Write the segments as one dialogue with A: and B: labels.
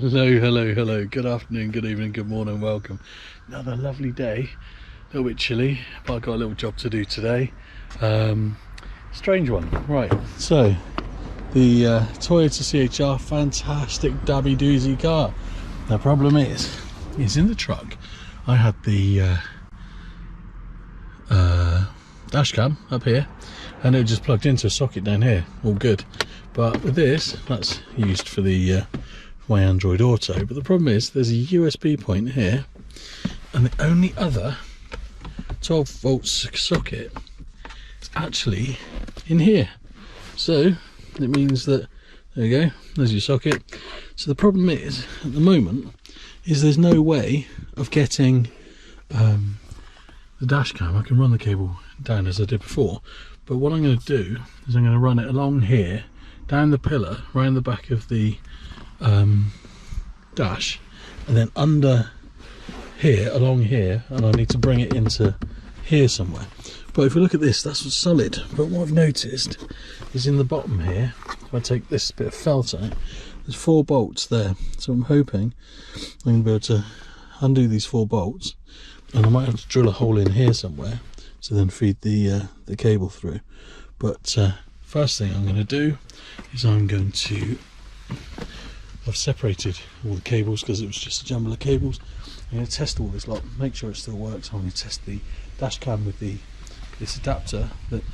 A: Hello. Good afternoon, good evening, good morning, welcome. Another lovely day. A little bit chilly, but I've got a little job to do today. Strange one. Right, so the Toyota CHR, fantastic dabby doozy car. The problem is in the truck I had the dash cam up here and it just plugged into a socket down here, all good. But with this, that's used for the my Android Auto, but the problem is there's a USB point here and the only other 12 volt socket is actually in here. So it means that, there you go, there's your socket. So the problem is at the moment is there's no way of getting the dash cam. I can run the cable down as I did before, but what I'm going to do is I'm going to run it along here, down the pillar, around the back of the dash, and then under here, along here, and I need to bring it into here somewhere. But if we look at this, that's what's solid. But what I've noticed is in the bottom here, if I take this bit of felt out, there's 4 bolts there. So I'm hoping I'm going to be able to undo these 4 bolts, and I might have to drill a hole in here somewhere to then feed the cable through. But first thing I'm going to do is I've separated all the cables because it was just a jumble of cables. I'm going to test all this lot, make sure it still works. I'm going to test the dash cam with this adapter that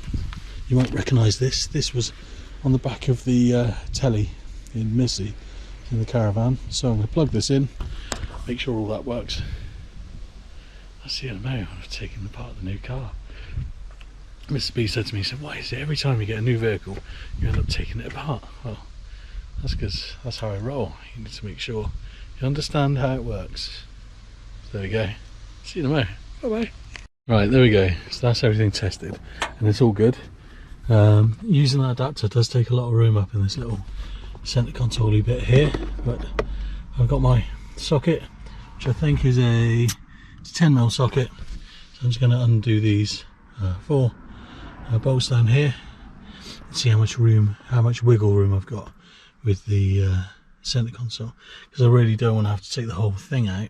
A: you won't recognise this. This was on the back of the telly in Missy in the caravan. So I'm going to plug this in, make sure all that works. I'll see you in a moment when I've taken apart the new car. Mr. B said to me, he said, why is it every time you get a new vehicle you end up taking it apart? Well, that's because that's how I roll. You need to make sure you understand how it works. So there we go. See you in a moment. Bye bye. Right, there we go. So that's everything tested and it's all good. Using that adapter does take a lot of room up in this little centre console bit here, but I've got my socket, which I think is a 10mm socket. So I'm just going to undo these 4 bolts down here and see how much wiggle room I've got with the centre console, because I really don't want to have to take the whole thing out.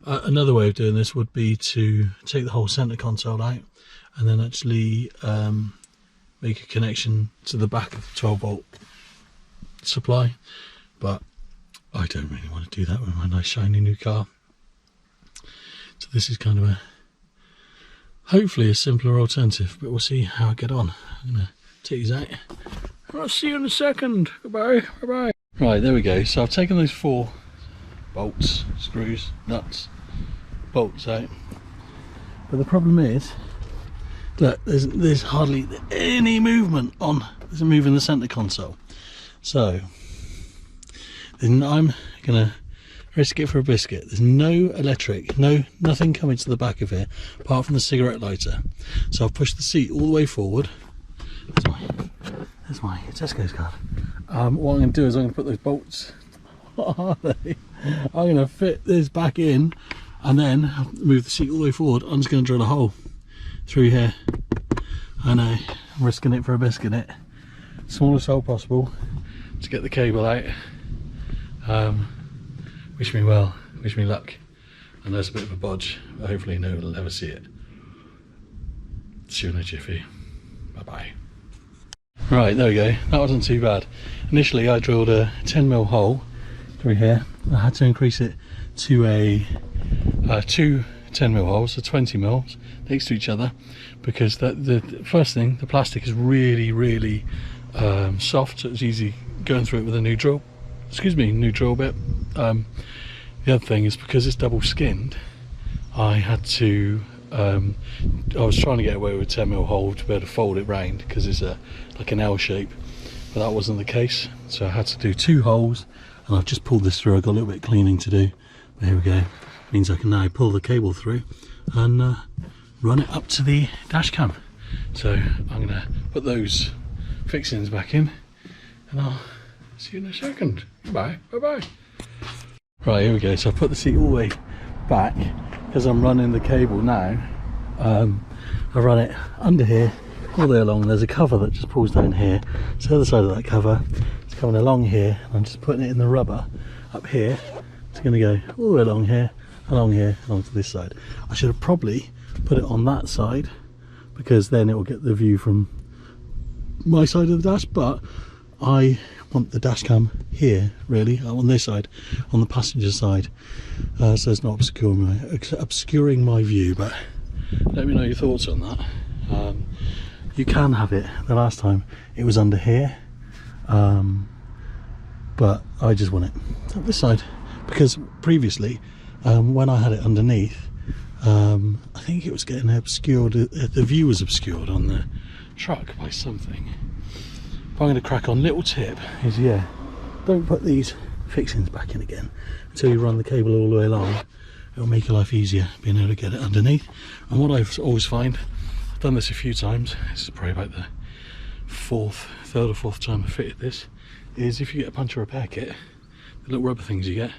A: Another way of doing this would be to take the whole centre console out and then actually make a connection to the back of the 12 volt supply, but I don't really want to do that with my nice shiny new car. So this is kind of hopefully a simpler alternative, but we'll see how I get on. I'm going to take these out. I'll see you in a second. Goodbye. Bye bye. Right, there we go. So I've taken those 4 bolts, screws, nuts, bolts out. But the problem is, look, there's hardly any movement on. There's a move in the centre console. So then I'm gonna risk it for a biscuit. There's no electric, nothing coming to the back of here apart from the cigarette lighter. So I've pushed the seat all the way forward. There's my Tesco's card. What I'm going to do is I'm going to put those bolts. What are they? I'm going to fit this back in and then move the seat all the way forward. I'm just going to drill a hole through here. I know, I'm risking it for a biscuit. Smallest hole possible to get the cable out. Wish me well, wish me luck. I know it's a bit of a bodge, but hopefully no one will ever see it. See you in a jiffy. Bye bye. Right, there we go. That wasn't too bad. Initially I drilled a 10mm hole through here. I had to increase it to a 2 10mm holes, so 20mm next to each other, because the first thing, the plastic is really soft, so it's easy going through it with a new drill. New drill bit. The other thing is because it's double skinned, I had to I was trying to get away with a 10mm hole to be able to fold it round because it's like an L shape, but that wasn't the case, so I had to do 2 holes, and I've just pulled this through. I've got a little bit of cleaning to do, but here we go. Means I can now pull the cable through and run it up to the dash cam. So I'm going to put those fixings back in and I'll see you in a second. Bye bye. Right, here we go. So I put the seat all the way back because I'm running the cable now. I run it under here all the way along. There's a cover that just pulls down here. So the other side of that cover, it's coming along here, and I'm just putting it in the rubber up here. It's going to go all the way along here, along to this side. I should have probably put it on that side, because then it will get the view from my side of the dash, but I want the dash cam here, really, on this side, on the passenger side, so it's not obscuring my view. But let me know your thoughts on that. You can have it. The last time it was under here, but I just want it on this side, because previously when I had it underneath, I think it was getting obscured, the view was obscured on the truck by something. If I'm going to crack on, little tip is, yeah, don't put these fixings back in again until you run the cable all the way along. It'll make your life easier being able to get it underneath. And what I've always find, I've done this a few times, this is probably about the third or fourth time I fitted this, is if you get a puncture repair kit, the little rubber things you get,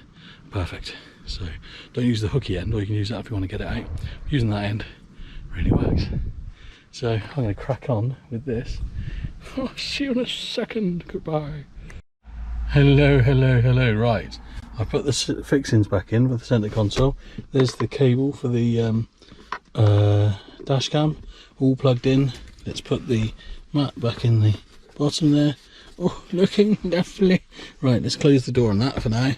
A: perfect. So don't use the hooky end, or you can use that if you want to get it out. Using that end really works. So I'm going to crack on with this. Oh, see you in a second. Goodbye. Hello. Right, I put the fixings back in with the centre console. There's the cable for the dash cam, all plugged in. Let's put the mat back in the bottom there. Oh, looking lovely. Right, let's close the door on that for now.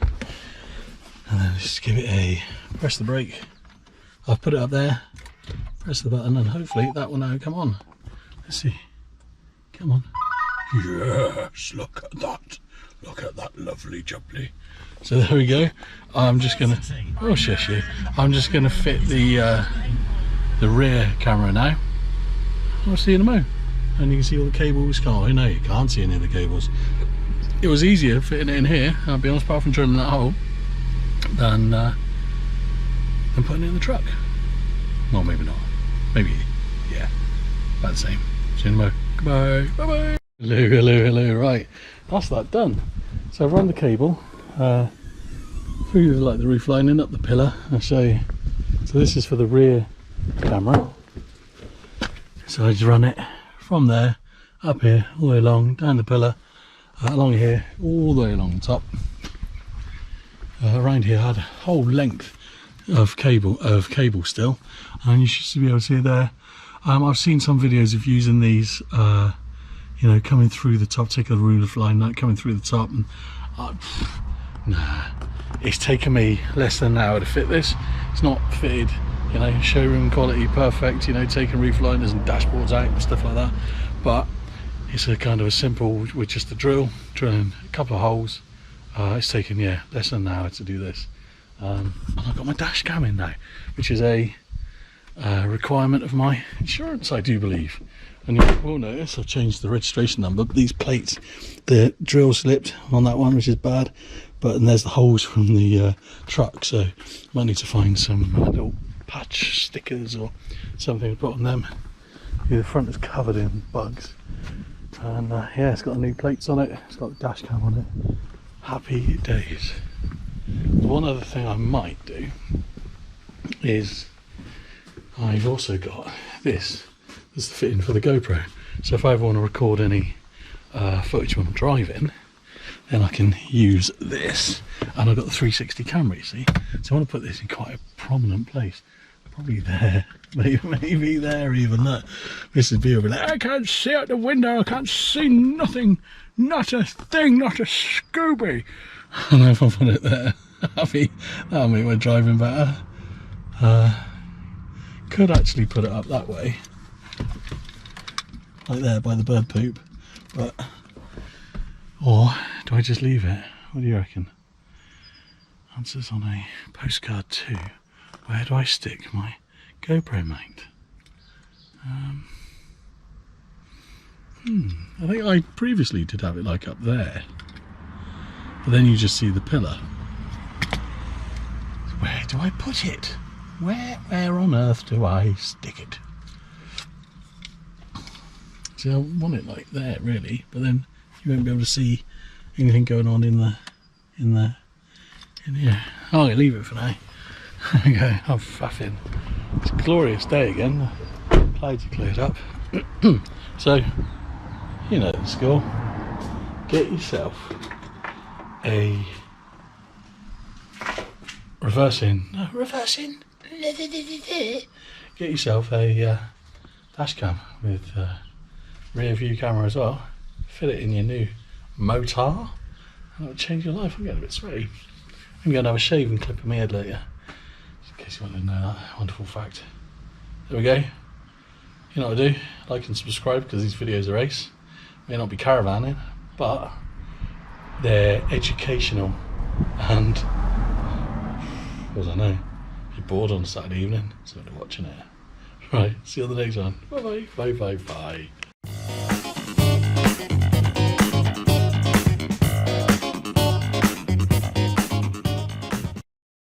A: And then just give it a press the brake. I've put it up there. Press the button, and hopefully that will now come on. Let's see. Come on. Yes, look at that. Look at that lovely jubbly. So there we go. I'm just gonna, oh shushy. I'm just gonna fit the rear camera now. I'll see you in a mo. And you can see all the cables. Oh no, you can't see any of the cables. It was easier fitting it in here, I'll be honest, apart from drilling that hole, than putting it in the truck. Well, maybe not. Maybe, yeah, about the same. See you in a mo. Goodbye. Bye bye. Hello. Right, that's that done. So I've run the cable through like the roof lining up the pillar. I'll show you. So this is for the rear camera. So I just run it from there up here, all the way along, down the pillar, along here, all the way along the top. Around here I had a whole length of cable still, and you should be able to see it there. I've seen some videos of using these, you know, coming through the top, taking the roof line, like coming through the top, and nah, it's taken me less than an hour to fit this. It's not fitted, you know, showroom quality, perfect, you know, taking roof liners and dashboards out and stuff like that, but it's a kind of a simple, with just a drilling a couple of holes. It's taken, yeah, less than an hour to do this. And I've got my dash cam in now, which is a requirement of my insurance, I do believe. And you will notice I've changed the registration number, but these plates, the drill slipped on that one, which is bad, but and there's the holes from the truck, so I might need to find some little patch stickers or something to put on them. Yeah, the front is covered in bugs, and yeah, it's got the new plates on it, it's got the dash cam on it. Happy days. One other thing I might do is I've also got this is the fitting for the GoPro, so if I ever want to record any footage when I'm driving, then I can use this. And I've got the 360 camera, you see, so I want to put this in quite a prominent place, probably there, maybe there even. Look, this is beautiful. I can't see out the window, I can't see nothing, not a thing, not a Scooby. And if I put it there, that'll make my driving better. Could actually put it up that way, like there by the bird poop, but, or do I just leave it? What do you reckon? Answers on a postcard too. Where do I stick my GoPro mount? I think I previously did have it like up there, but then you just see the pillar. Where do I put it? Where on earth do I stick it? See, I want it like there really, but then you won't be able to see anything going on in here. Oh, I'll leave it for now. There we go, I'm faffing. It's a glorious day again. Clouds are cleared up. So, you know the score. Get yourself a reversing. Get yourself a dash cam with rear view camera as well. Fit it in your new motor, and it'll change your life. I'm getting a bit sweaty. I'm going to have a shave and clip in my head later, just in case you want to know that wonderful fact. There we go. You know what I do? Like and subscribe, because these videos are ace. May not be caravanning, but they're educational, and as I know, if you're bored on a Saturday evening, so you're watching it. Right, see you on the next one. Bye bye, bye bye, bye.